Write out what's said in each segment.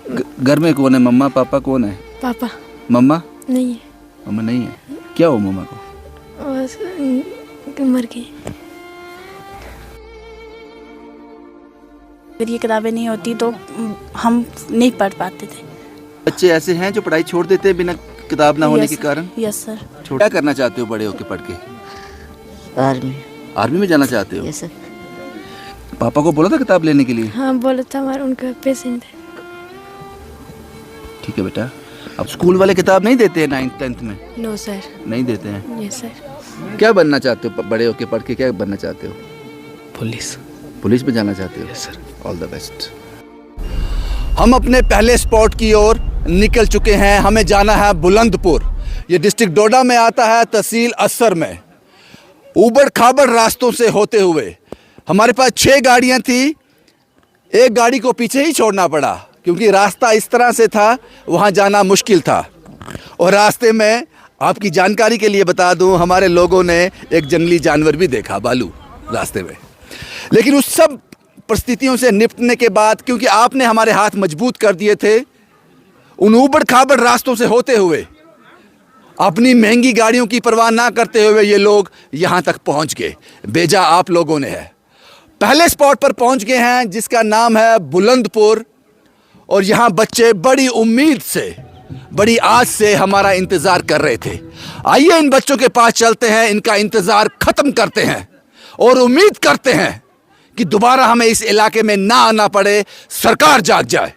घर में कौन है? मम्मा पापा कौन है? पापा मम्मा? नहीं है। मम्मा नहीं है। क्या हो मम्मा को? बस मर गई। अगर ये किताबें नहीं होती तो हम नहीं पढ़ पाते थे। बच्चे ऐसे हैं जो पढ़ाई छोड़ देते हैं बिना किताब ना होने के कारण? Yes sir. क्या करना चाहते हो बड़े होके पढ़ के? आर्मी। आर्मी में जाना चाहते हो? Yes sir. पापा को बोला था किताब लेने के लिए? हाँ बोला था, हमारे उनका पेशेंट है। ठीक है बेटा। अब स्कूल वाले किताब नहीं देते हैं 9th 10th में? No sir. नहीं देते हैं। Yes sir. क्या बनना चाहते हो बड़े होके पढ़ के? क्या बनना चाहते हो? पुलिस। पुलिस में जाना चाहते हो? Yes sir. All the best. हम अपने पहले स्पॉट की ओर निकल चुके हैं। हमें जाना है बुलंदपुर। ये डिस्ट्रिक्ट डोडा में आता है, तहसील असर में। ऊबड़ खाबड़ रास्तों से होते हुए हमारे पास 6 गाड़ियां थी। एक गाड़ी को पीछे ही छोड़ना पड़ा क्योंकि रास्ता इस तरह से था, वहां जाना मुश्किल था। और रास्ते में आपकी जानकारी के लिए बता दूं, हमारे लोगों ने एक जंगली जानवर भी देखा, भालू, रास्ते में। लेकिन उस सब परिस्थितियों से निपटने के बाद, क्योंकि आपने हमारे हाथ मजबूत कर दिए थे, उन ऊबड़ खाबड़ रास्तों से होते हुए अपनी महंगी गाड़ियों की परवाह ना करते हुए ये लोग यहाँ तक पहुँच गए। भेजा आप लोगों ने है। पहले स्पॉट पर पहुँच गए हैं जिसका नाम है बुलंदपुर। और यहाँ बच्चे बड़ी उम्मीद से, बड़ी आस से हमारा इंतज़ार कर रहे थे। आइए इन बच्चों के पास चलते हैं, इनका इंतज़ार ख़त्म करते हैं और उम्मीद करते हैं कि दोबारा हमें इस इलाके में ना आना पड़े, सरकार जाग जाए।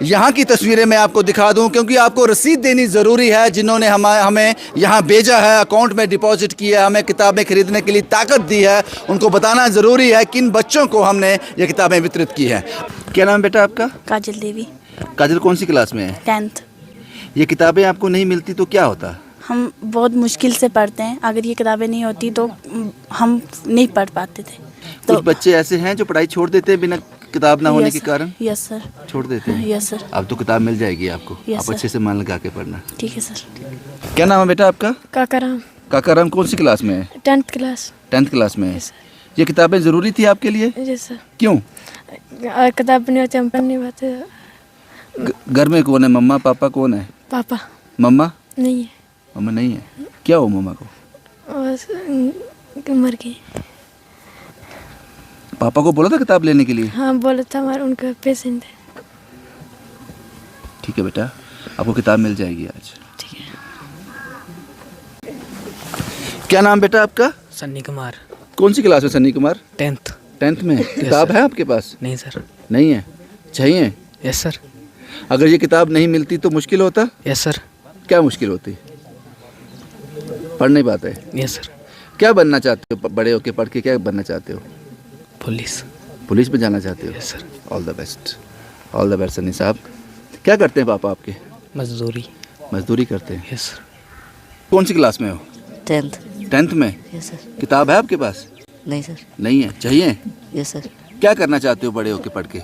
यहाँ की तस्वीरें मैं आपको दिखा दूं क्योंकि आपको रसीद देनी ज़रूरी है। जिन्होंने हमें यहाँ भेजा है, अकाउंट में डिपॉजिट किया, हमें किताबें खरीदने के लिए ताकत दी है, उनको बताना ज़रूरी है किन बच्चों को हमने ये किताबें वितरित की हैं। क्या नाम बेटा आपका? काजल देवी। काजल कौन सी क्लास में है? 10th। ये किताबें आपको नहीं मिलती तो क्या होता? हम बहुत मुश्किल से पढ़ते हैं। अगर ये किताबें नहीं होती तो हम नहीं पढ़ पाते थे। तो कुछ बच्चे ऐसे हैं जो पढ़ाई छोड़ देते हैं बिना किताब ना होने के कारण? Yes sir. छोड़ देते हैं? Yes sir. अब तो किताब मिल जाएगी आपको। यस आप सर। अच्छे से मन लगा के पढ़ना। ठीक है सर। क्या नाम है बेटा आपका? काकाराम। काकाराम कौन सी क्लास में है? 10th class. 10th क्लास में है। यस ये किताबें ज़रूरी थी आपके लिए? सर। Yes sir. क्यों? किताब नहीं होती, हम पढ़ नहीं पाते। घर में कौन है? मम्मा पापा कौन है? पापा मम्मा? नहीं है। मम्मा नहीं है। क्या हो मम्मा को? बस मर गई। पापा को बोला था किताब लेने के लिए? हाँ बोला था, हमारे उनका पेशेंट है। ठीक है बेटा, आपको किताब मिल जाएगी आज। ठीक है। क्या नाम बेटा आपका? सन्नी कुमार। कौन सी क्लास में सन्नी कुमार? 10th। 10th में। किताब है आपके पास? नहीं सर। नहीं है। चाहिए? Yes sir. अगर ये किताब नहीं मिलती तो मुश्किल होता? Yes sir. क्या मुश्किल होती? पढ़ नहीं पाते? Yes sir. क्या बनना चाहते हो बड़े होके पढ़ के? क्या बनना चाहते हो? पुलिस। पुलिस में जाना चाहते हो? Yes sir. All the best. All the best Sunny साहब। क्या करते हैं पापा आपके? मजदूरी। मजदूरी करते हैं। Yes sir. कौन सी क्लास में हो? 10th। 10th में। Yes sir. किताब है आपके पास? नहीं सर। नहीं है। चाहिए? Yes sir. क्या करना चाहते हो बड़े होके पढ़ के?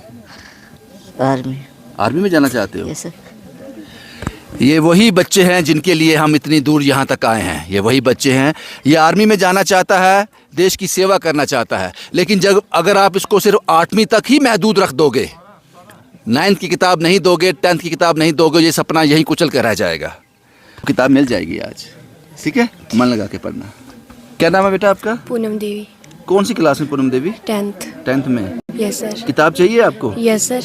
आर्मी। आर्मी में जाना चाहते हो? Yes sir. ये वही बच्चे हैं जिनके लिए हम इतनी दूर यहाँ तक आए हैं। ये वही बच्चे हैं। ये आर्मी में जाना चाहता है, देश की सेवा करना चाहता है। लेकिन जब अगर आप इसको सिर्फ 8वीं तक ही महदूद रख दोगे, 9th की किताब नहीं दोगे, 10th की किताब नहीं दोगे, ये सपना यहीं कुचल कर रह जाएगा। किताब मिल जाएगी आज, ठीक है? मन लगा के पढ़ना। क्या नाम है बेटा आपका? पूनम देवी। कौन सी क्लास में पूनम देवी? 10th। 10th में। Yes sir. किताब चाहिए आपको? Yes sir.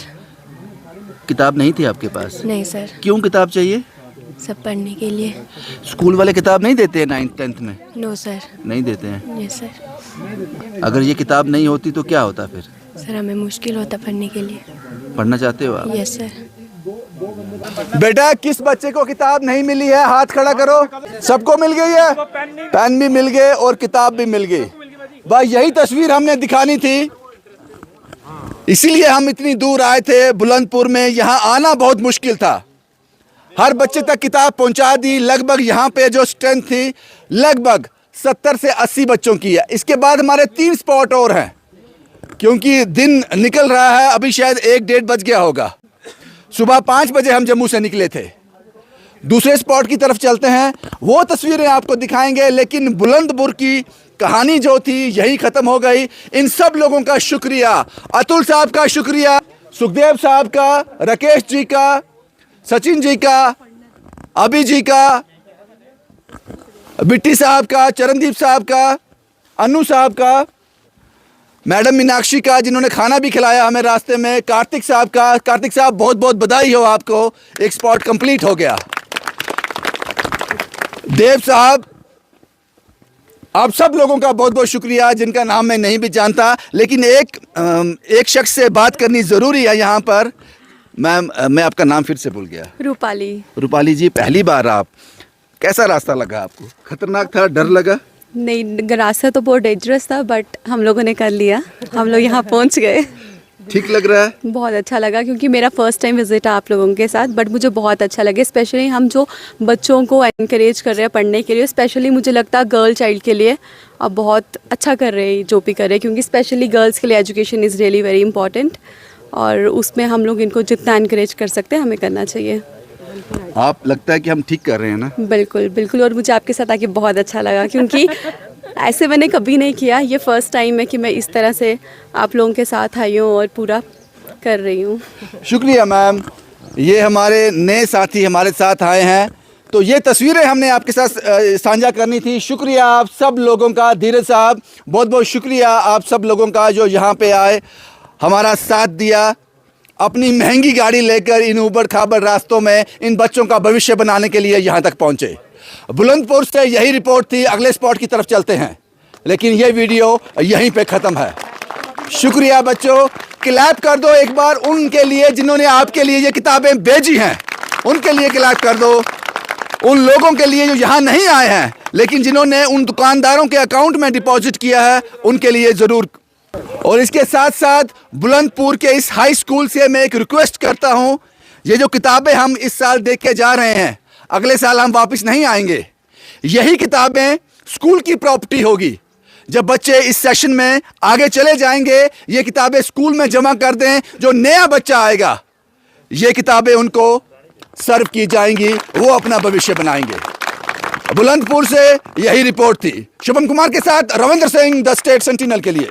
किताब नहीं थी आपके पास? नहीं सर। क्यों किताब चाहिए? सब पढ़ने के लिए। स्कूल वाले किताब नहीं देते हैं 9th 10th में? No sir. नहीं देते हैं। Yes sir. अगर ये किताब नहीं होती तो क्या होता फिर? सर हमें मुश्किल होता पढ़ने के लिए। पढ़ना चाहते हो आप? Yes sir. बेटा किस बच्चे को किताब नहीं मिली है? हाथ खड़ा करो। सबको मिल गई है? पेन भी मिल गए और किताब भी मिल गई। बस यही तस्वीर हमने दिखानी थी, इसीलिए हम इतनी दूर आए थे बुलंदपुर में। यहाँ आना बहुत मुश्किल था। हर बच्चे तक किताब पहुँचा दी। लगभग यहाँ पे जो स्ट्रेंथ थी लगभग 70 से 80 बच्चों की है। इसके बाद हमारे 3 स्पॉट और हैं क्योंकि दिन निकल रहा है। अभी शायद 1-1:30 बज गया होगा। सुबह 5 बजे हम जम्मू से निकले थे। दूसरे स्पॉट की तरफ चलते हैं, वो तस्वीरें आपको दिखाएंगे। लेकिन बुलंदपुर की कहानी जो थी यही ख़त्म हो गई। इन सब लोगों का शुक्रिया, अतुल साहब का शुक्रिया, सुखदेव साहब का, राकेश जी का, सचिन जी का, अभी जी का, बिट्टी साहब का, चरणदीप साहब का, अनु साहब का, मैडम मीनाक्षी का जिन्होंने खाना भी खिलाया हमें रास्ते में, कार्तिक साहब का। कार्तिक साहब बहुत बहुत बधाई हो आपको, एक स्पॉट कंप्लीट हो गया। देव साहब, आप सब लोगों का बहुत बहुत शुक्रिया जिनका नाम मैं नहीं भी जानता, लेकिन एक शख्स से बात करनी ज़रूरी है यहाँ पर। मैम, मैं आपका नाम फिर से भूल गया। रूपाली। रूपाली जी, पहली बार आप, कैसा रास्ता लगा आपको? खतरनाक था, डर लगा? नहीं, रास्ता तो बहुत डेंजरस था, बट हम लोगों ने कर लिया, हम लोग यहाँ पहुँच गए। ठीक लग रहा है? बहुत अच्छा लगा, क्योंकि मेरा फर्स्ट टाइम विजिट है आप लोगों के साथ, बट मुझे बहुत अच्छा लगा। स्पेशली हम जो बच्चों को एनकरेज कर रहे हैं पढ़ने के लिए, स्पेशली मुझे लगता है गर्ल चाइल्ड के लिए अब बहुत अच्छा कर रहे हैं जो भी कर रहे हैं, क्योंकि स्पेशली गर्ल्स के लिए education is really very important, और उसमें हम लोग इनको जितना एनकरेज कर सकते हैं हमें करना चाहिए। आप, लगता है कि हम ठीक कर रहे हैं ना? बिल्कुल बिल्कुल, और मुझे आपके साथ आके बहुत अच्छा लगा, क्योंकि ऐसे मैंने कभी नहीं किया, ये फर्स्ट टाइम है कि मैं इस तरह से आप लोगों के साथ आई हूँ और पूरा कर रही हूँ। शुक्रिया मैम। ये हमारे नए साथी हमारे साथ आए हैं, तो ये तस्वीरें हमने आपके साथ साझा करनी थी। शुक्रिया आप सब लोगों का। धीरज साहब, बहुत बहुत शुक्रिया आप सब लोगों का जो यहाँ पे आए, हमारा साथ दिया, अपनी महंगी गाड़ी लेकर इन ऊबड़ खाबड़ रास्तों में इन बच्चों का भविष्य बनाने के लिए यहाँ तक पहुँचे। बुलंदपुर से यही रिपोर्ट थी। अगले स्पॉट की तरफ चलते हैं, लेकिन ये वीडियो यहीं पे ख़त्म है। शुक्रिया बच्चों, क्लैप कर दो एक बार उनके लिए जिन्होंने आपके लिए ये किताबें भेजी हैं, उनके लिए क्लैप कर दो। उन लोगों के लिए जो यहाँ नहीं आए हैं, लेकिन जिन्होंने उन दुकानदारों के अकाउंट में डिपॉजिट किया है, उनके लिए ज़रूर। और इसके साथ साथ बुलंदपुर के इस हाई स्कूल से मैं एक रिक्वेस्ट करता हूँ, ये जो किताबें हम इस साल देख के जा रहे हैं, अगले साल हम वापस नहीं आएंगे। यही किताबें स्कूल की प्रॉपर्टी होगी। जब बच्चे इस सेशन में आगे चले जाएंगे, ये किताबें स्कूल में जमा कर दें। जो नया बच्चा आएगा, ये किताबें उनको सर्व की जाएंगी, वो अपना भविष्य बनाएंगे। बुलंदपुर से यही रिपोर्ट थी। शुभम कुमार के साथ Ravindra Singh, the state sentinel के लिए।